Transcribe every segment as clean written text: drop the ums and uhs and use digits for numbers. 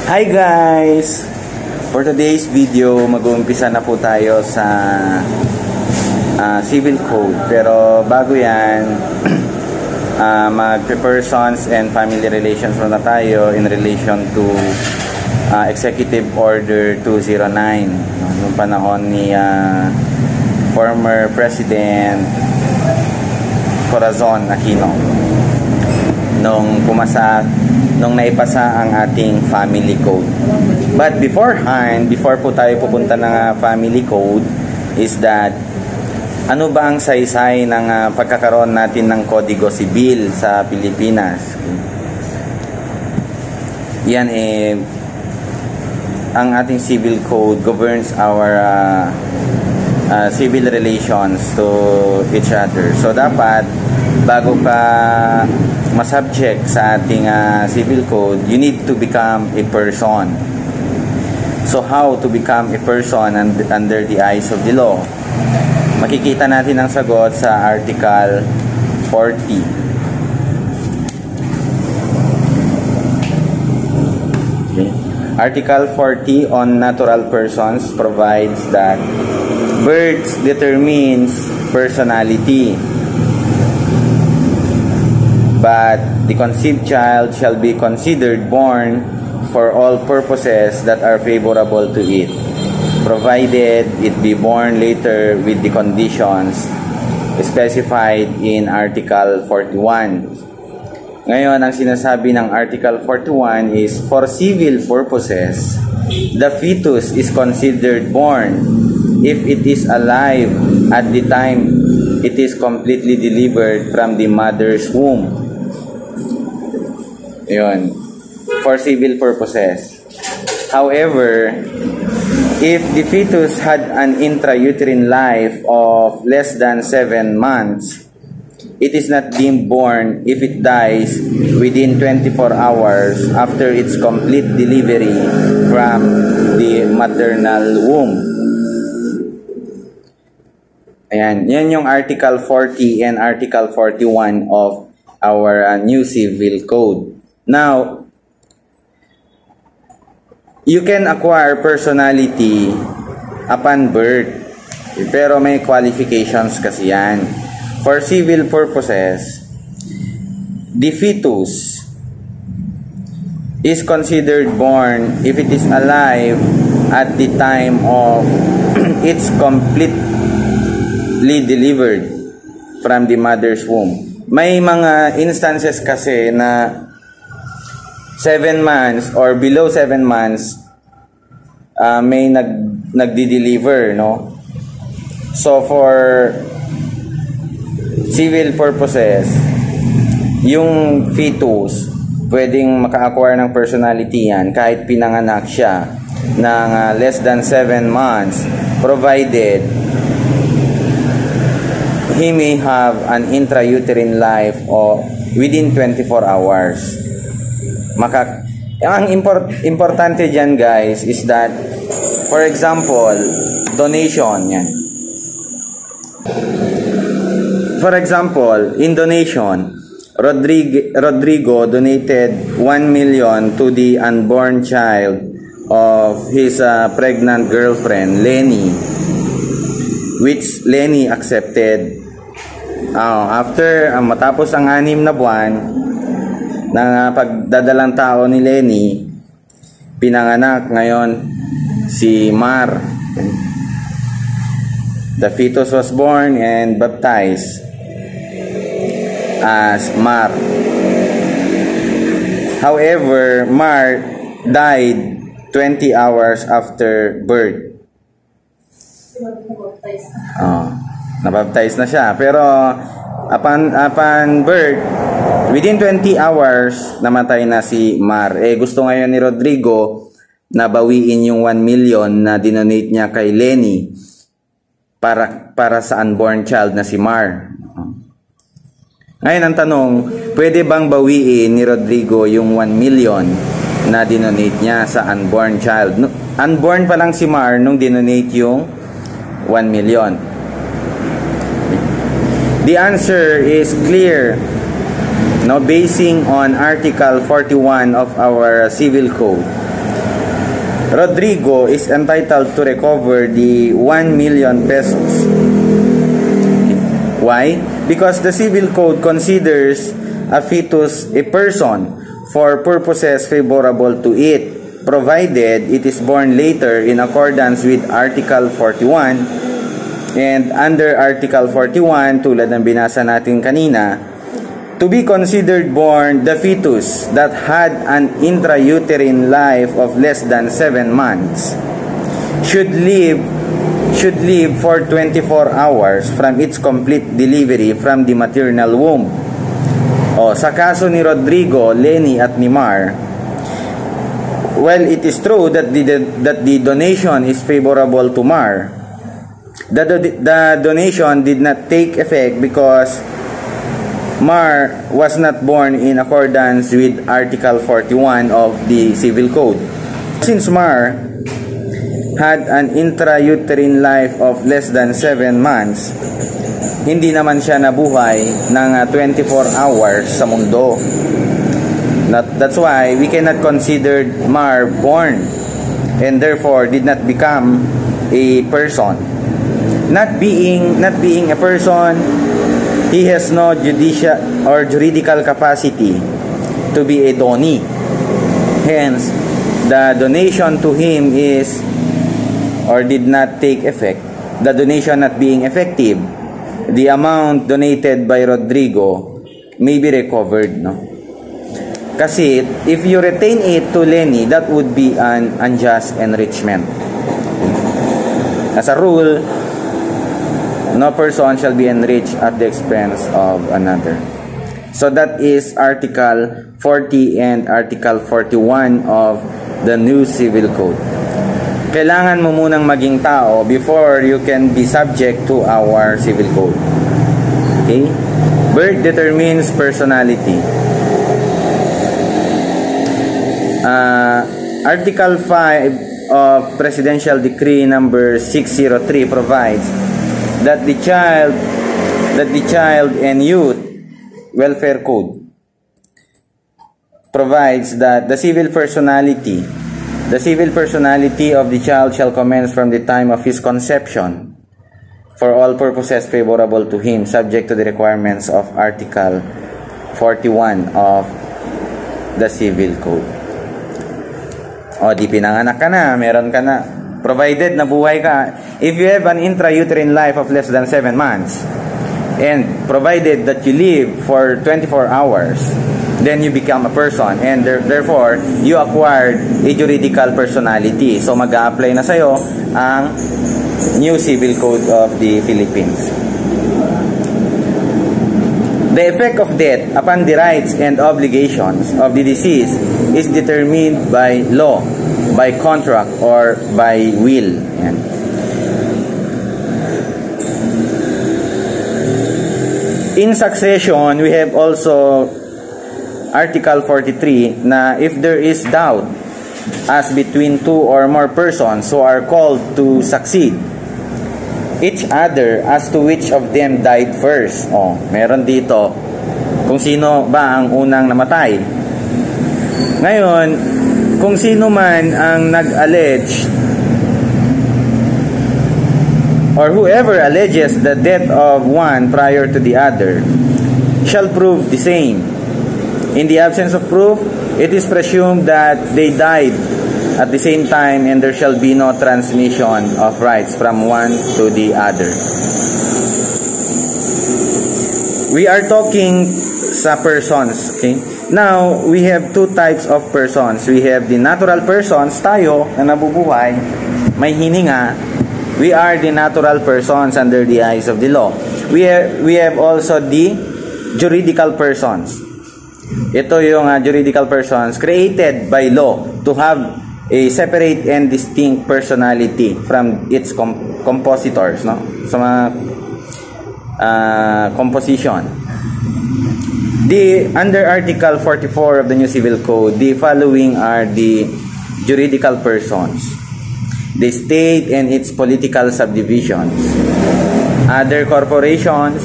Hi guys! For today's video, mag-uumpisa na po tayo sa civil code. Pero bago yan, mag-persons and family relations muna tayo in relation to Executive Order 209. Noong panahon ni former President Corazon Aquino. Nung naipasa ang ating family code. But before po tayo pupunta ng family code, is that ano ba ang saysay ng pagkakaroon natin ng Kodigo Sibil sa Pilipinas? Yan ang ating civil code governs our civil relations to each other. So dapat bago ka ma-subject sa ating civil code, you need to become a person. So how to become a person under the eyes of the law? Makikita natin ang sagot sa Article 40. Okay. Article 40 on natural persons provides that birth determines personality, but the conceived child shall be considered born for all purposes that are favorable to it, provided it be born later with the conditions specified in Article 41. Ngayon, ang sinasabi ng Article 41 is, for civil purposes, the fetus is considered born if it is alive at the time it is completely delivered from the mother's womb. Yun, for civil purposes. However, if the fetus had an intrauterine life of less than 7 months, it is not deemed born if it dies within 24 hours after its complete delivery from the maternal womb. Ayan, yan yung Article 40 and Article 41 of our new civil code. Now, you can acquire personality upon birth, pero may qualifications kasi yan. For civil purposes, the fetus is considered born if it is alive at the time of its completely delivered from the mother's womb. May mga instances kasi na 7 months or below 7 months may nagdi-deliver, no? So for civil purposes, yung fetus pwedeng maka-acquire ng personality yan kahit pinanganak siya ng less than 7 months, provided he may have an intrauterine life or within 24 hours. Ang importante dyan guys is that, for example, donation yan. For example, in donation, Rodrigo donated 1 million to the unborn child of his pregnant girlfriend, Lenny, which Lenny accepted. After matapos ang 6 na buwan ng pagdadalang tao ni Lenny, pinanganak ngayon si Mar. The fetus was born and baptized as Mar. However, Mar died 20 hours after birth. Nabaptize na siya, pero upon birth, within 20 hours, namatay na si Mar. Gusto ngayon ni Rodrigo na bawiin yung 1 million na dinonate niya kay Lenny para sa unborn child na si Mar. Ngayon ang tanong, pwede bang bawiin ni Rodrigo yung 1 million na dinonate niya sa unborn child? Unborn pa lang si Mar nung dinonate yung 1 million. The answer is clear. Now, basing on Article 41 of our Civil Code, Rodrigo is entitled to recover the 1 million pesos. Why? Because the Civil Code considers a fetus a person for purposes favorable to it, provided it is born later in accordance with Article 41. And under Article 41, tulad ng binasa natin kanina, to be considered born the fetus that had an intrauterine life of less than 7 months should live for 24 hours from its complete delivery from the maternal womb. Sa kaso ni Rodrigo, Lenny at ni Mar, well, it is true that the donation is favorable to Mar. The donation did not take effect because Mar was not born in accordance with Article 41 of the Civil Code. Since Mar had an intrauterine life of less than 7 months, hindi naman siya nabuhay ng 24 hours sa mundo. That's why we cannot consider Mar born and therefore did not become a person. Not being a person, he has no juridical capacity to be a donee. Hence, the donation to him is or did not take effect. The donation not being effective, the amount donated by Rodrigo may be recovered, no? Kasi if you retain it to Lenny, that would be an unjust enrichment. As a rule, no person shall be enriched at the expense of another. So that is Article 40 and Article 41 of the new Civil Code. Kailangan mo munang maging tao before you can be subject to our Civil Code. Okay? Birth determines personality. Article 5 of Presidential Decree number 603 provides that the child and youth welfare code provides that the civil personality of the child shall commence from the time of his conception for all purposes favorable to him, subject to the requirements of Article 41 of the Civil Code. Di pinanganak ka na, meron ka na, provided na buhay ka. If you have an intrauterine life of less than 7 months, and provided that you live for 24 hours, then you become a person, and therefore you acquired a juridical personality. So mag-a-apply na sa'yo ang new Civil Code of the Philippines. The effect of death upon the rights and obligations of the deceased is determined by law, by contract, or by will. Yan. In succession, we have also Article 43 na if there is doubt as between two or more persons who are called to succeed each other as to which of them died first. Meron dito kung sino ba ang unang namatay. Ngayon, kung sino man ang nag-allege or whoever alleges the death of one prior to the other shall prove the same. In the absence of proof, it is presumed that they died at the same time and there shall be no transmission of rights from one to the other. We are talking sa persons, okay? Now, we have two types of persons. We have the natural persons, tayo na nabubuhay, may hininga. We are the natural persons under the eyes of the law. We have also the juridical persons. Ito yung juridical persons created by law to have a separate and distinct personality from its compositors, no? Sa mga composition. Under Article 44 of the New Civil Code, the following are the juridical persons: the state and its political subdivisions, other corporations,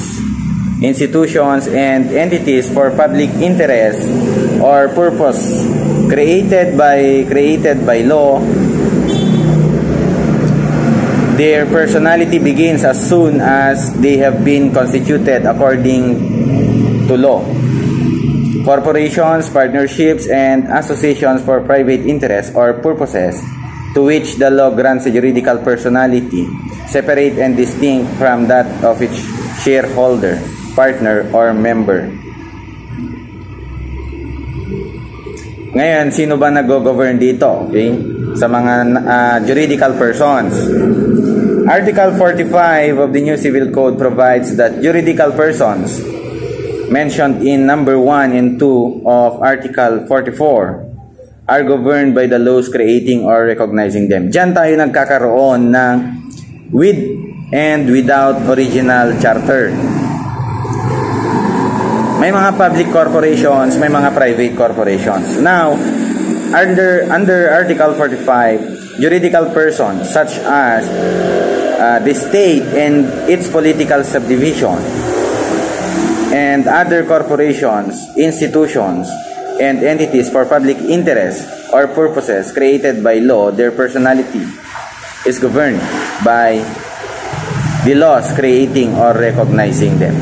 institutions, and entities for public interest or purpose created by law Their personality begins as soon as they have been constituted according to law. Corporations, partnerships, and associations for private interests or purposes to which the law grants a juridical personality, separate and distinct from that of its shareholder, partner, or member. Ngayon, sino ba nag-govern dito? Okay? Sa mga juridical persons. Article 45 of the New Civil Code provides that juridical persons mentioned in number 1 and 2 of Article 44 are governed by the laws creating or recognizing them. Diyan tayo nagkakaroon ng with and without original charter. May mga public corporations, may mga private corporations. Now, under Article 45, juridical persons such as the state and its political subdivision and other corporations, institutions, and entities for public interest or purposes created by law, their personality is governed by the laws creating or recognizing them.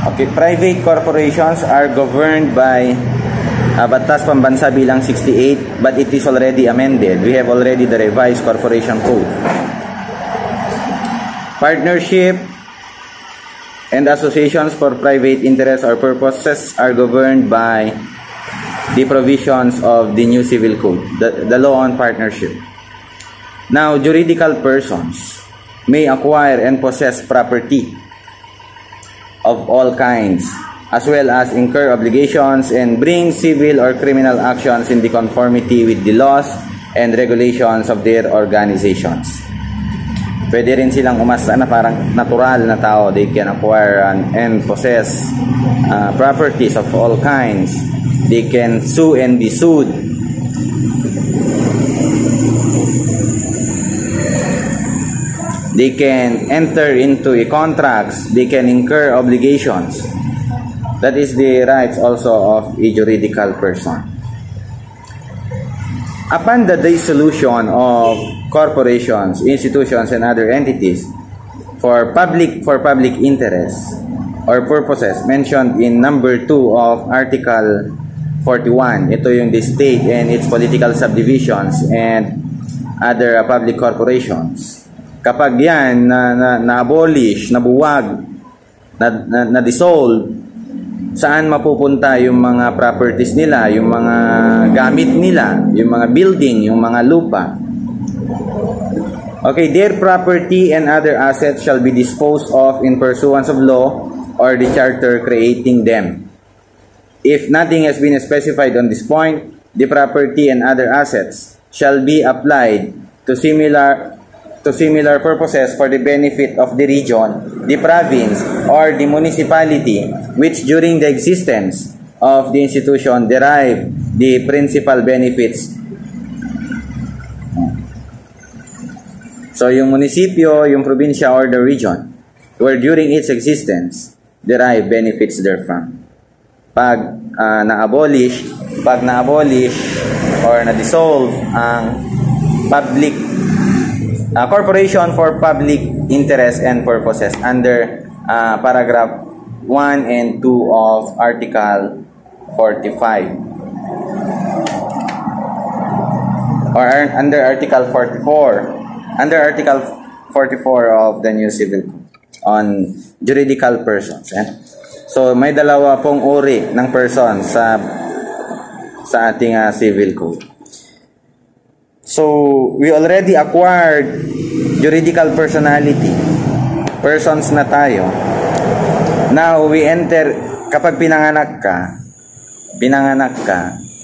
Okay, private corporations are governed by Batas Pambansa Bilang 68, but it is already amended. We have already the revised Corporation Code. Partnership and associations for private interests or purposes are governed by the provisions of the New Civil Code, the law on partnership. Now, juridical persons may acquire and possess property of all kinds, as well as incur obligations and bring civil or criminal actions in the conformity with the laws and regulations of their organizations. Pwede rin silang umasa na parang natural na tao. They can acquire and possess properties of all kinds. They can sue and be sued. They can enter into a contracts. They can incur obligations. That is the rights also of a juridical person. Upon the dissolution of corporations, institutions, and other entities for public interest or purposes mentioned in number 2 of Article 41, ito yung the state and its political subdivisions and other public corporations. Kapag yan na-abolish, nabuwag, na-dissolve, saan mapupunta yung mga properties nila, yung mga gamit nila, yung mga building, yung mga lupa. Okay, their property and other assets shall be disposed of in pursuance of law or the charter creating them. If nothing has been specified on this point, the property and other assets shall be applied to similar purposes for the benefit of the region, the province, or the municipality which during the existence of the institution derive the principal benefits. So yung munisipyo, yung probinsya, or the region where during its existence derive benefits therefrom. Pag na-abolish or na-dissolve ang public corporation for public interest and purposes under paragraph 1 and 2 of Article 45 or under Article 44 of the New Civil Code on juridical persons. So may dalawa pong uri ng person sa ating Civil Code. So, we already acquired juridical personality. Persons na tayo. Now, we enter, kapag pinanganak ka,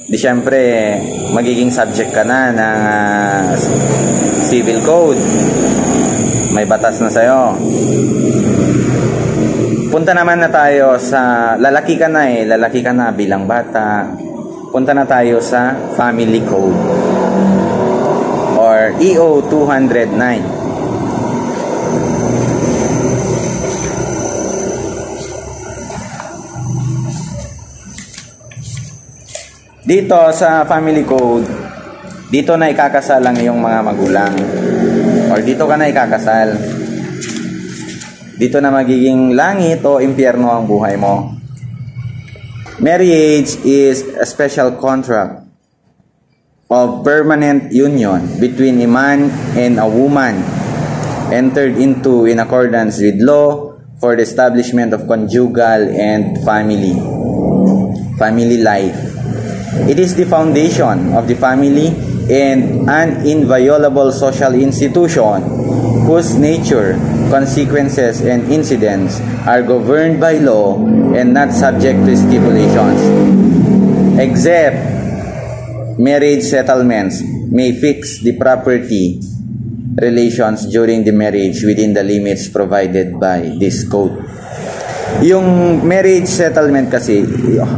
di syempre, magiging subject ka na ng Civil Code. May batas na sa'yo. Punta naman na tayo sa, lalaki ka na bilang bata. Punta na tayo sa Family Code or EO 209. Dito sa Family Code, dito na ikakasal ang iyong mga magulang. Or dito ka na ikakasal. Dito na magiging langit o impyerno ang buhay mo. Marriage is a special contract of permanent union between a man and a woman, entered into in accordance with law for the establishment of conjugal and family life. It is the foundation of the family and an inviolable social institution whose nature, consequences, and incidents are governed by law and not subject to stipulations. Except marriage settlements may fix the property relations during the marriage within the limits provided by this code. Yung marriage settlement kasi,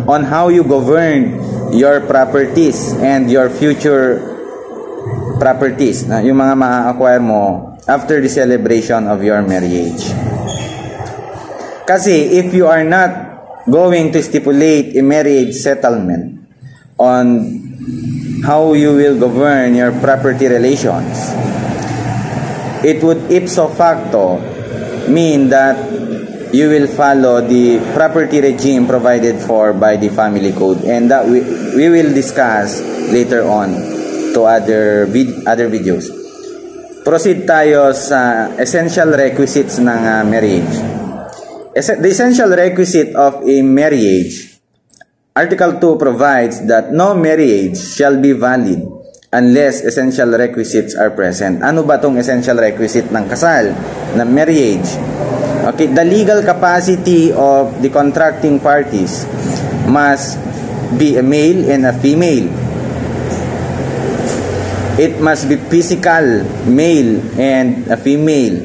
on how you govern your properties and your future properties, yung mga ma-acquire mo after the celebration of your marriage. Kasi if you are not going to stipulate a marriage settlement on how you will govern your property relations, it would ipso facto mean that you will follow the property regime provided for by the family code, and that we will discuss later on to other videos. Proceed tayo sa essential requisites ng marriage. The essential requisite of a marriage, Article 2 provides that no marriage shall be valid unless essential requisites are present. Ano ba tong essential requisite ng kasal, ng marriage? Okay, the legal capacity of the contracting parties must be a male and a female. It must be physical, male and a female.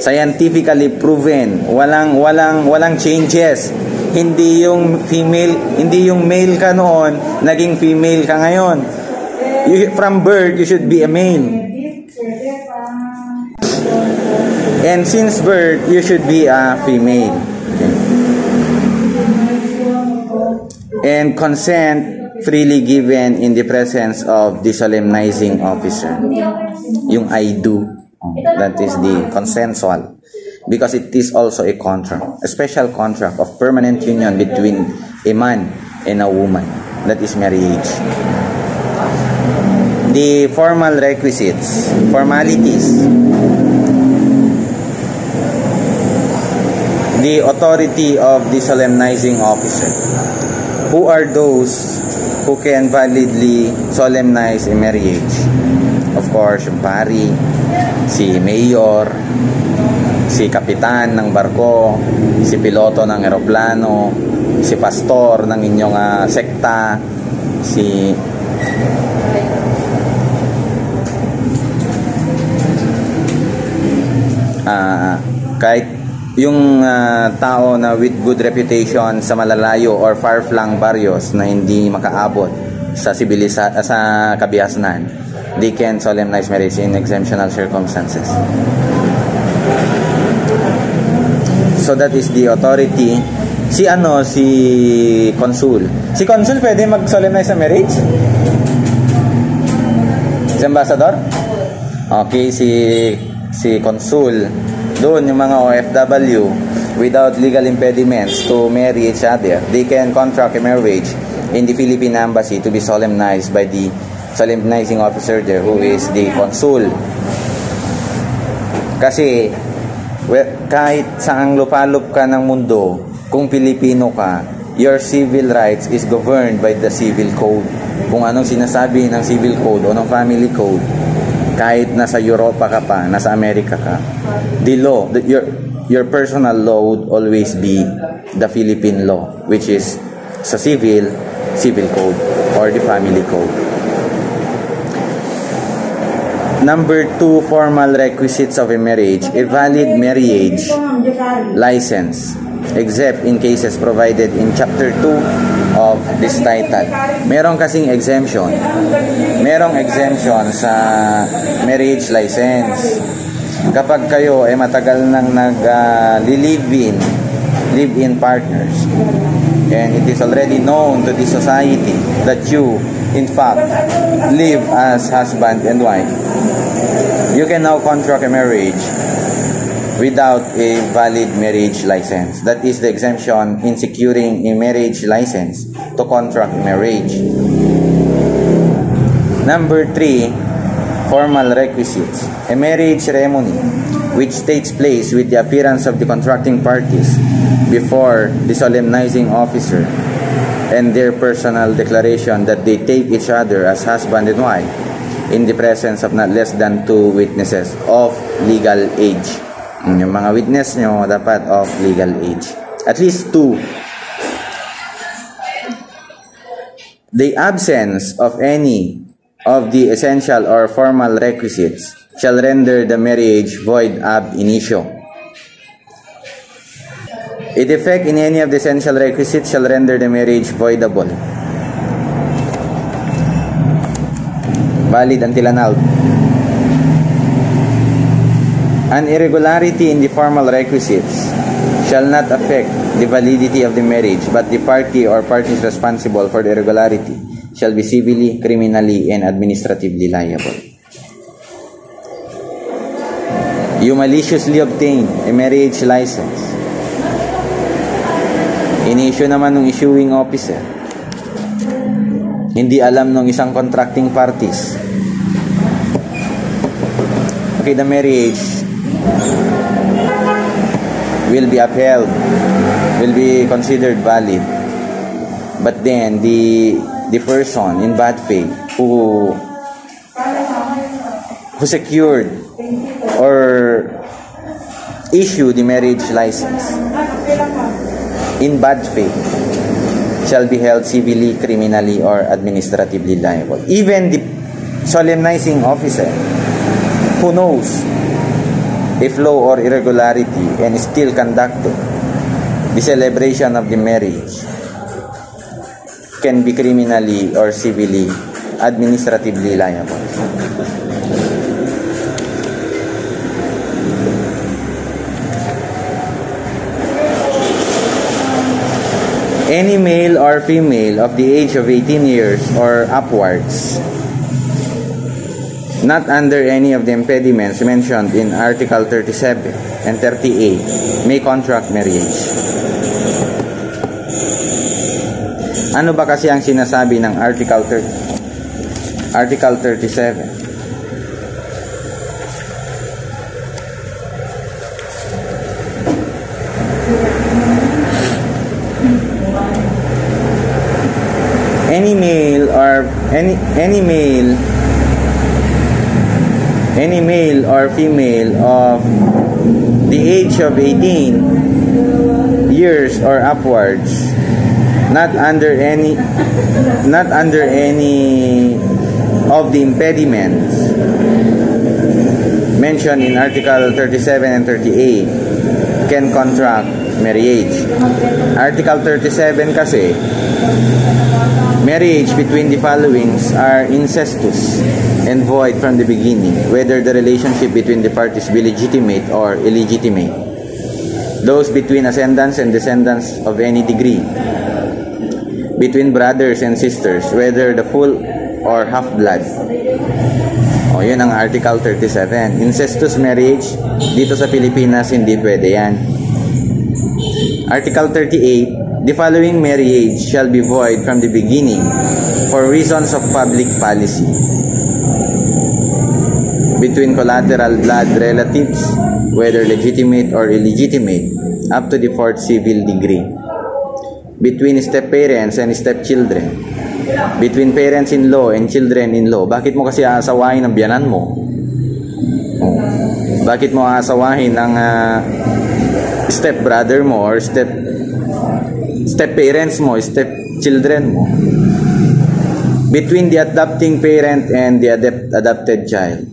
Scientifically proven, walang changes. Hindi yung female, hindi yung male ka noon, naging female ka ngayon. From birth, you should be a male. And since birth, you should be a female. Okay. And consent freely given in the presence of the solemnizing officer. Yung I do. That is the consensual. Because it is also a contract. A special contract of permanent union between a man and a woman. That is marriage. The formal requisites, formalities. The authority of the solemnizing officer. Who are those who can validly solemnize a marriage? Of course, yung pari, si mayor, si kapitan ng barko, si piloto ng eroplano, si pastor ng inyong sekta, si kahit yung tao na with good reputation sa malalayo or far-flung barrios na hindi makaabot sa sa kabihasnan, they can solemnize marriage in exemptional circumstances. So that is the authority. Si consul. Si consul pwede mag-solemnize sa marriage? Si ambassador? Okay, si consul. Doon yung mga OFW without legal impediments to marry each other, they can contract a marriage in the Philippine Embassy to be solemnized by the solemnizing officer there, who is the consul. Kasi kahit saang lupalop ka ng mundo, kung Pilipino ka, your civil rights is governed by the civil code. Kung anong sinasabi ng civil code o ng family code, kahit nasa Europa ka pa, nasa Amerika ka, the law, your personal law would always be the Philippine law, which is sa civil code or the family code. Number 2, formal requisites of a marriage: a valid marriage license, except in cases provided in Chapter 2 of this title. Merong kasing exemption. Merong exemption sa marriage license. Kapag kayo ay matagal nang live-in partners, and it is already known to the society that you, in fact, live as husband and wife, you can now contract a marriage without a valid marriage license. That is the exemption in securing a marriage license to contract marriage. Number 3, formal requisites. A marriage ceremony which takes place with the appearance of the contracting parties before the solemnizing officer and their personal declaration that they take each other as husband and wife in the presence of not less than 2 witnesses of legal age. Yung mga witness nyo dapat of legal age. At least 2. The absence of any of the essential or formal requisites shall render the marriage void ab initio. A defect in any of the essential requisites shall render the marriage voidable, valid until annulled. An irregularity in the formal requisites shall not affect the validity of the marriage, but the party or parties responsible for the irregularity shall be civilly, criminally, and administratively liable. You maliciously obtain a marriage license. In-issue naman ng issuing officer. Hindi alam ng isang contracting parties. Okay, the marriage will be upheld, will be considered valid. But then the person in bad faith who secured or issued the marriage license in bad faith shall be held civilly, criminally, or administratively liable. Even the solemnizing officer who knows a flaw or irregularity and still conducted the celebration of the marriage can be criminally or civilly, administratively liable. Any male or female of the age of 18 years or upwards, not under any of the impediments mentioned in Article 37 and 38, may contract marriage. Ano ba kasi ang sinasabi ng Article 37? Any male or female of the age of 18 years or upwards, not under any of the impediments mentioned in Article 37 and 38, can contract marriage. Article 37 kasi, marriage between the followings are incestuous and void from the beginning, whether the relationship between the parties be legitimate or illegitimate. Those between ascendants and descendants of any degree, between brothers and sisters, whether the full or half-blood. O, yun ang Article 37. Incestuous marriage, dito sa Pilipinas, hindi pwede yan. Article 38, the following marriage shall be void from the beginning for reasons of public policy. Between collateral blood relatives, whether legitimate or illegitimate, up to the 4th civil degree. Between step-parents and step-children. Between parents-in-law and children-in-law. Bakit mo kasi aasawahin ang biyanan mo? Bakit mo aasawahin ang step-brother mo or step-parents mo, step-children mo? Between the adopting parent and the adopted child.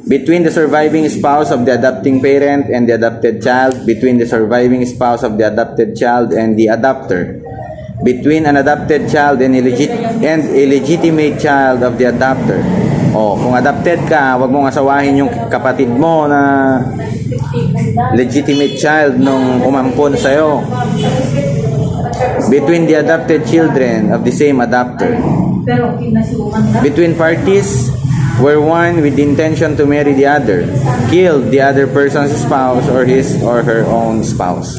Between the surviving spouse of the adopting parent and the adopted child, between the surviving spouse of the adopted child and the adopter, between an adopted child and illegitimate child of the adopter. O, kung adopted ka, wag mong asawahin yung kapatid mo na legitimate child nung umampon sa'yo. Between the adopted children of the same adopter. Between parties where one with the intention to marry the other killed the other person's spouse or his or her own spouse.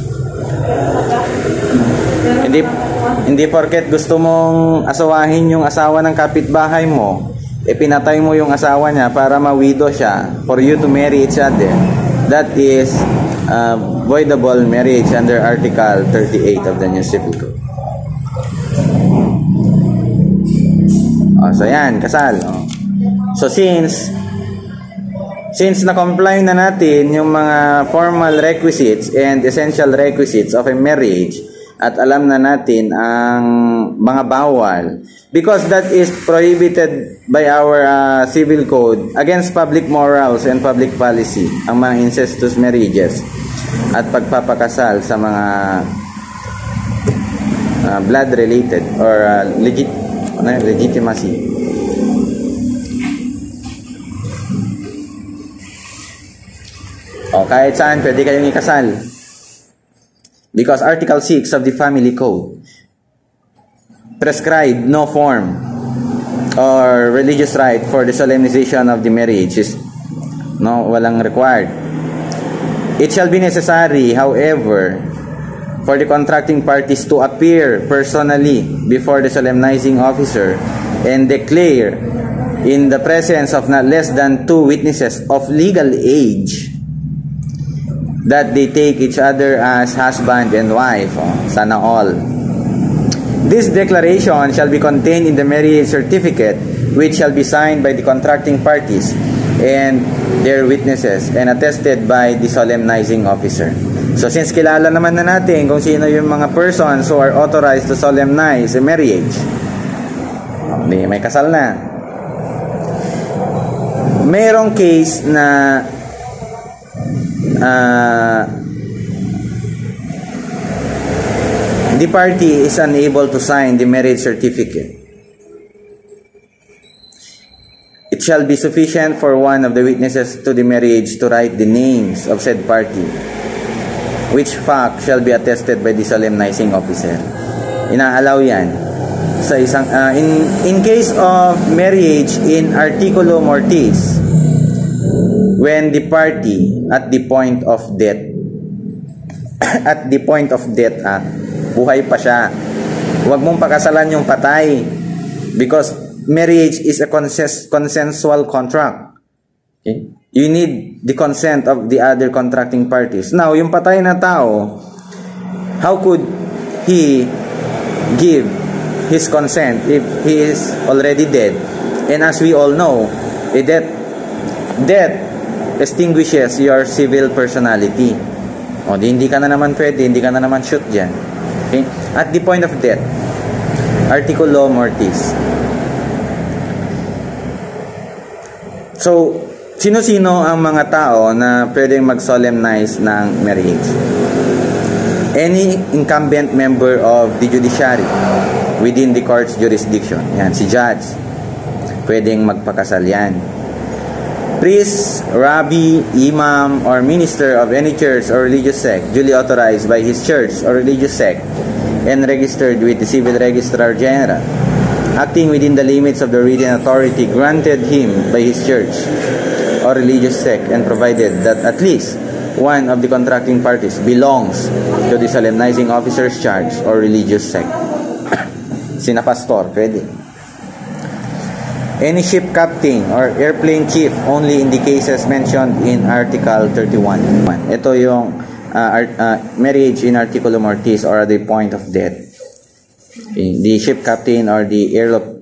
Hindi porket gusto mong asawahin yung asawa ng kapitbahay mo, pinatay mo yung asawa niya para ma-widow siya for you to marry each other. That is voidable marriage under Article 38 of the New Civil Code. So yan, kasal. So since na-comply na natin yung mga formal requisites and essential requisites of a marriage, at alam na natin ang mga bawal, because that is prohibited by our civil code against public morals and public policy, ang mga incestuous marriages at pagpapakasal sa mga blood related or legitimacy. Kahit saan pwede kayong ikasal. Because Article 6 of the Family Code prescribe no form or religious rite for the solemnization of the marriage. Walang required. It shall be necessary, however, for the contracting parties to appear personally before the solemnizing officer and declare in the presence of not less than 2 witnesses of legal age that they take each other as husband and wife. Sana all. This declaration shall be contained in the marriage certificate, which shall be signed by the contracting parties and their witnesses and attested by the solemnizing officer. So since kilala naman na natin kung sino yung mga persons who are authorized to solemnize a marriage, may kasal na. Mayroong case na the party is unable to sign the marriage certificate. It shall be sufficient for one of the witnesses to the marriage to write the names of said party, which fact shall be attested by the solemnizing officer. Inaalaw yan sa isang in case of marriage in articulo mortis, when the party at the point of death buhay pa siya, huwag mong pakasalan yung patay, because marriage is a consensual contract. Okay? You need the consent of the other contracting parties. Now, yung patay na tao, how could he give his consent if he is already dead? And as we all know, death extinguishes your civil personality. Hindi ka na naman pwede, hindi ka na naman shoot dyan. Okay? At the point of death, articulo mortis. So, sino-sino ang mga tao na pwedeng mag-solemnize ng marriage? Any incumbent member of the judiciary within the court's jurisdiction. Yan, si judge. Pwedeng magpakasal yan. Priest, rabbi, imam, or minister of any church or religious sect duly authorized by his church or religious sect and registered with the Civil Registrar General, acting within the limits of the written authority granted him by his church or religious sect, and provided that at least one of the contracting parties belongs to the solemnizing officer's church or religious sect. Sina pastor, pwede. Any ship captain or airplane chief only in the cases mentioned in Article 31. Ito yung marriage in articulo mortis or the point of death. The ship captain or the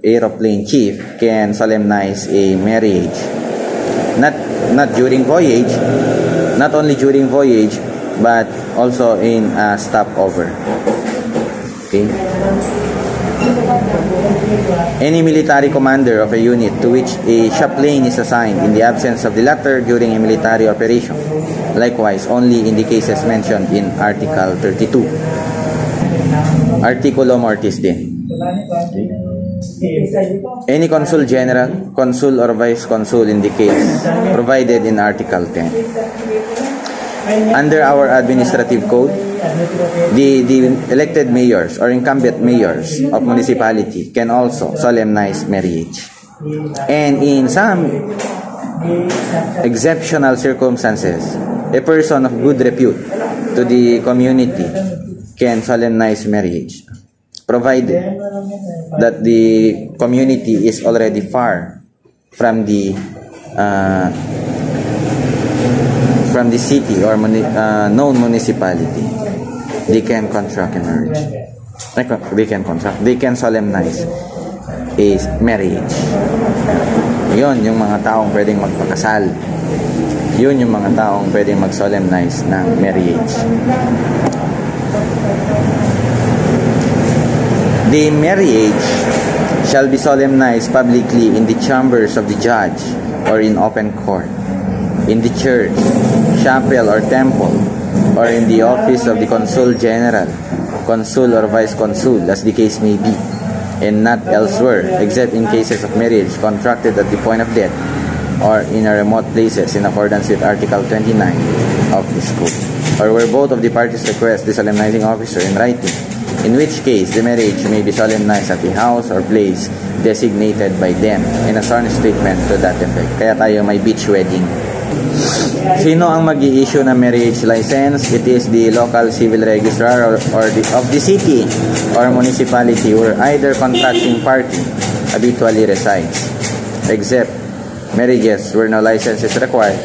aeroplane chief can solemnize a marriage. Not during voyage, not only during voyage, but also in stopover. Okay. Any military commander of a unit to which a chaplain is assigned in the absence of the latter during a military operation. Likewise, only in the cases mentioned in Article 32. Articulo mortis din. Any consul general, consul or vice consul in the case provided in Article 10. under our administrative code, the elected mayors or incumbent mayors of municipality can also solemnize marriage. And in some exceptional circumstances, a person of good repute to the community can solemnize marriage, provided that the community is already far from the city or known municipality. They can contract a marriage. They can solemnize a marriage. Yun yung mga taong pwedeng magpakasal. Yun yung mga taong pwedeng mag-solemnize ng marriage. The marriage shall be solemnized publicly in the chambers of the judge or in open court, in the church, chapel or temple, or in the office of the consul general, consul or vice consul, as the case may be, and not elsewhere, except in cases of marriage contracted at the point of death or in remote places in accordance with Article 29 of this code, or where both of the parties request the solemnizing officer in writing, in which case the marriage may be solemnized at the house or place designated by them in a sworn statement to that effect. Kaya tayo may beach wedding. Sino ang mag-i-issue ng marriage license? It is the local civil registrar of the city or municipality where either contracting party habitually resides, except marriages where no license is required